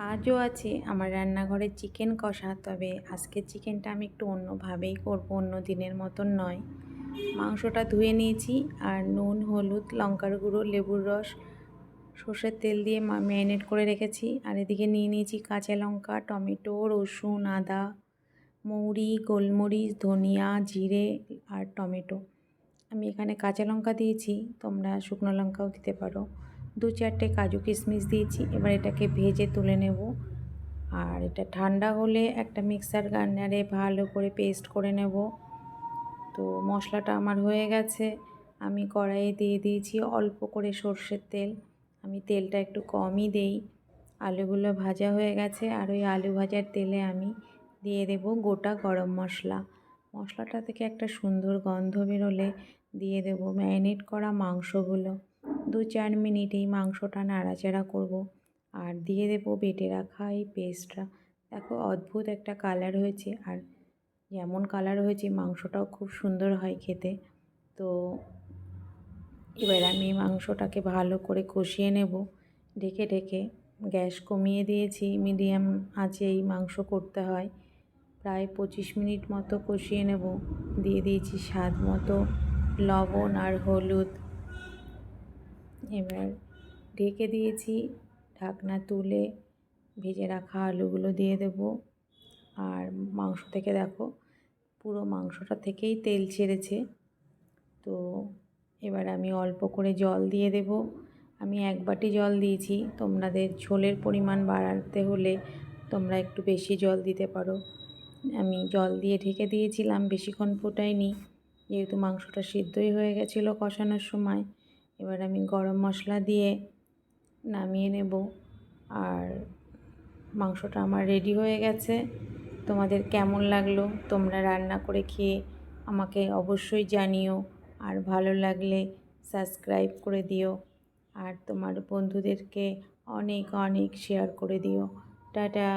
আজও আছে আমার রান্নাঘরে চিকেন কষা, তবে আজকের চিকেনটা আমি একটু অন্যভাবেই করব, অন্য দিনের মতন নয়। মাংসটা ধুয়ে নিয়েছি আর নুন, হলুদ, লঙ্কার গুঁড়ো, লেবুর রস, সর্ষের তেল দিয়ে ম্যারিনেট করে রেখেছি। আর এদিকে নিয়ে নিয়েছি কাঁচা লঙ্কা, টমেটো, রসুন, আদা, মৌরি, গোলমরিচ, ধনিয়া, জিরে আর টমেটো। আমি এখানে কাঁচা লঙ্কা দিয়েছি, তোমরা শুকনো লঙ্কাও দিতে পারো। 2-4টে কাজু কিশমিশ দিয়েছি। এবার এটাকে ভেজে তুলে নেব। আর এটা ঠান্ডা হলে একটা মিক্সার গ্রাইন্ডারে ভালো করে পেস্ট করে নেব। তো মশলাটা আমার হয়ে গেছে। আমি কড়াইয়ে দিয়ে দিয়েছি অল্প করে সর্ষের তেল। আমি তেলটা একটু কমই দেই। আলুগুলো ভাজা হয়ে গেছে আর ওই আলু ভাজার তেলে আমি দিয়ে দেব গোটা গরম মশলা। মশলাটা থেকে একটা সুন্দর গন্ধ বেরোলে দিয়ে দেব ম্যারিনেট করা মাংসগুলো। 2-4 মিনিট এই মাংসটা নাড়াচাড়া করব আর দিয়ে দেব বেটে রাখা এই পেস্টটা। দেখো অদ্ভুত একটা কালার হয়েছে, আর যেমন কালার হয়েছে মাংসটাও খুব সুন্দর হয় খেতে। তো এবার আমি মাংসটাকে ভালো করে কষিয়ে নেব ঢেকে ঢেকে। গ্যাস কমিয়ে দিয়েছি, মিডিয়াম আঁচে এই মাংস করতে হয়। প্রায় 25 মিনিট মতো কষিয়ে নেব। দিয়ে দিয়েছি স্বাদ মতো লবণ আর হলুদ। এবার ঢেকে দিয়েছি, ঢাকনা তুলে ভেজে রাখা আলুগুলো দিয়ে দেব। আর মাংস থেকে দেখো পুরো মাংসটা থেকেই তেল ছেড়েছে। তো এবার আমি অল্প করে জল দিয়ে দেব। আমি 1 বাটি জল দিয়েছি, তোমাদের ঝোলের পরিমাণ বাড়াতে হলে তোমরা একটু বেশি জল দিতে পারো। আমি জল দিয়ে ঢেকে দিয়েছিলাম, বেশিক্ষণ ফোটাইনি, যেহেতু মাংসটা সিদ্ধই হয়ে গেছিলো কষানোর সময়। এবার আমি গরম মশলা দিয়ে নামিয়ে নেব। আর মাংসটা আমার রেডি হয়ে গেছে। তোমাদের কেমন লাগলো তোমরা রান্না করে খেয়ে আমাকে অবশ্যই জানিও। আর ভালো লাগলে সাবস্ক্রাইব করে দিও আর তোমার বন্ধুদেরকে অনেক অনেক শেয়ার করে দিও। টাটা।